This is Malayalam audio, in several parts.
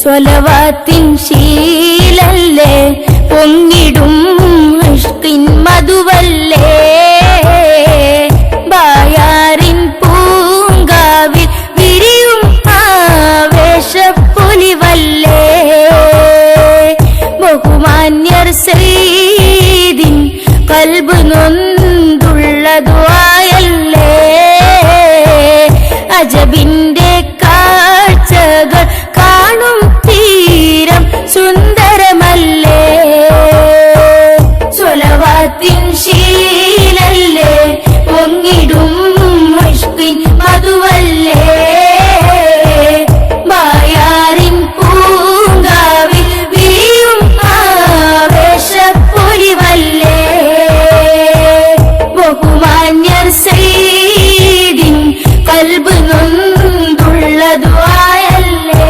സ്വലവാത്തിൻ ശീലല്ലേ പൊങ്ങിടും ഇഷ്കിൻ മധുവല്ലേ ബായാറിൻ പൂങ്കാവിൽ വിരിയും ആവേശപ്പൊലിവല്ലേ ബഹുമാന്യർ സയ്യിദിൻ കൽബ് നൊന്തുള്ള ദുആയല്ലേ അജബിന്റെ കാഴ്ചകൾ കാണും തീരം സുന്ദരമല്ലേ സ്വലവാത്തിൻ ശീലല്ലേ പൊങ്ങിടും ഇഷ്കിൻ മധുവല്ലേ ബായാറിൻ പൂങ്കാവിൽ വിരിയും ആവേശപ്പൊലിവല്ലേ ബഹുമാന്യർ സയ്യിദിൻ കൽബ് നൊന്തുള്ള ദുആയല്ലേ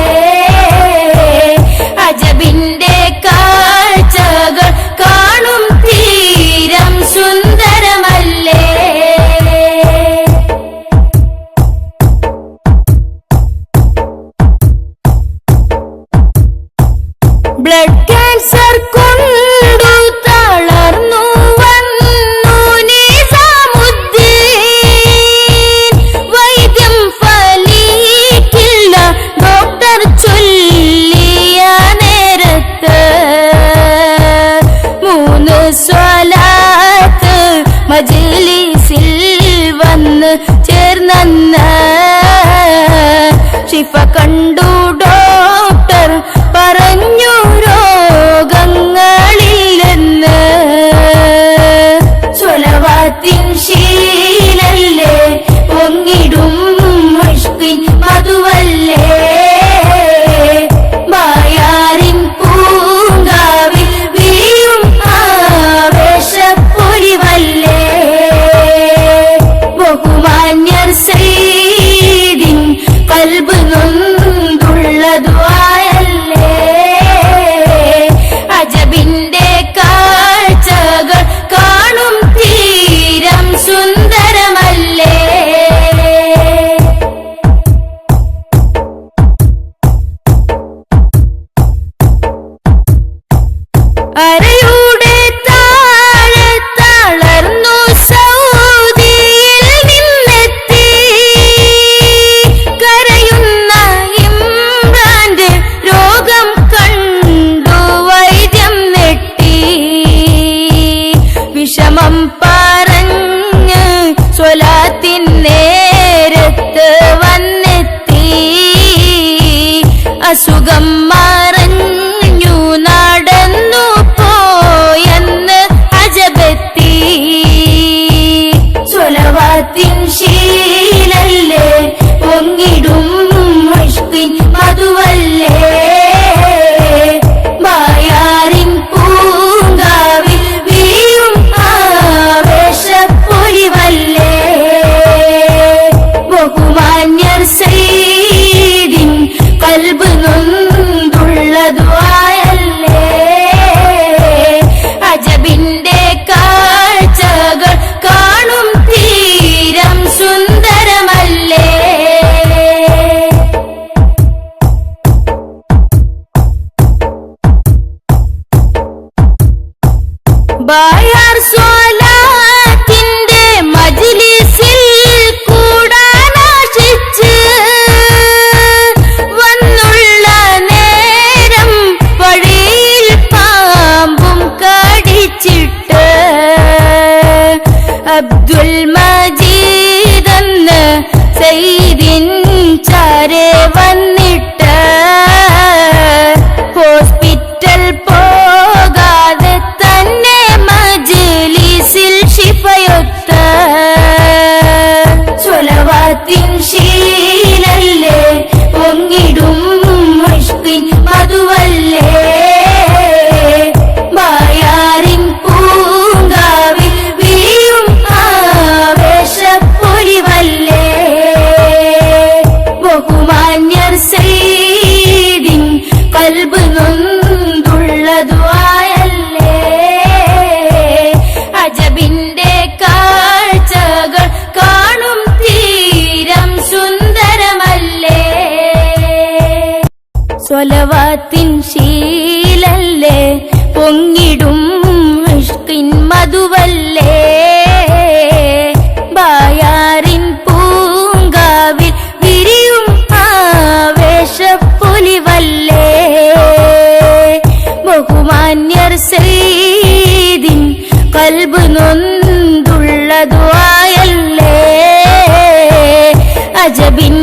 അജബിന്റെ കാഴ്ചകൾ കാണും തീരം സുന്ദരമല്ലേ ബ്ലഡ് ക്യാൻസർ കൊണ്ടു തളർന്നു വന്നു നിസാമുദ്ദീൻ വൈദ്യം ഫലിക്കില്ല ഡോക്ടർ ചൊല്ലിയ നേരത്ത് 3 സ്വലാത്ത് മജ്ലിസിൽ വന്ന് ചേർന്നന്ന് ശിഫ കണ്ടു ഡോക്ടർ പറഞ്ഞു രോഗങ്ങളില്ലെന്ന് സ്വലവാത്തിൻ ശീലല്ലേ പൊങ്ങിടും ഇഷ്കിൻ മധുവല്ലേ ബായാറിൻ പൂങ്കാവിൽ വിരിയും ആവേശപ്പൊലിവല്ലേ ബഹുമാന്യർ സയ്യിദിൻ കൽബ് നൊന്തുള്ള ദുആയല്ലേ അജബിന്റെ കാഴ്ചകൾ കാണും തീരം സുന്ദരമല്ലേ അരയുടെ താഴെ തളർന്നു സൗദിയിൽ നിന്നെത്തി കരയുന്ന ഇമ്രാന്റെ രോഗം കണ്ടു വൈദ്യം നെട്ടി വിഷമം പറഞ്ഞ് സ്വലാത്തിൻ നേരത്ത് വന്നെത്തി അസുഖം മറഞ്ഞു നടന്നു പോയെന്ന് അജബെത്തി സ്വലവാത്തിൻ ശീലല്ലേ പൊങ്ങിടും ഇഷ്കിൻ മധുവല്ലേ ബായാറിൻ പൂങ്കാവിൽ വിരിയും ആവേശപ്പൊലിവല്ലേ ബഹുമാന്യർ സയ്യിദിൻ കൽബ് നൊന്തുള്ള ദുആയല്ലേ അജബിന്റെ കാഴ്ചകൾ കാണും തീരം സുന്ദരമല്ലേ ബായാർ സ്വലാത്തിന്റെ മജ്ലിസിൽ കൂടാനാശിച്ച് വന്നുള്ള നേരം വഴിയിൽ പാമ്പും കടിച്ചിട്ട് അബ്ദുൽ മജീദ് എന്ന് സയ്യിദിൻ ചാരെ വന്നിട്ട് ഹോസ്പിറ്റൽ പോകാതെ തന്നെ മജ്ലിസിൽ ശിഫയൊത്ത് സ്വലവാത്തിൻ ശീലല്ലേ പൊങ്ങിടും ഇഷ്കിൻ മധുവല്ലേ ബായാറിൻ പൂങ്കാവിൽ വിരിയും ആവേശപ്പൊലിവല്ലേ ബഹുമാന്യർ സയ്യിദിൻ കൽബ് നൊന്തുള്ള ദുആയല്ലേ അജബിന്റെ കാഴ്ചകൾ കാണും തീരം സ്വലവാത്തിൻ ശീലല്ലേ പൊങ്ങിടും ഇഷ്കിൻ മധുവല്ലേ ബായാറിൻ പൂങ്കാവിൽ വിരിയും ആവേശപ്പൊലിവല്ലേ ബഹുമാന്യർ സയ്യിദിൻ കൽബ് നൊന്തുള്ള ദുആയല്ലേ അജബിൻ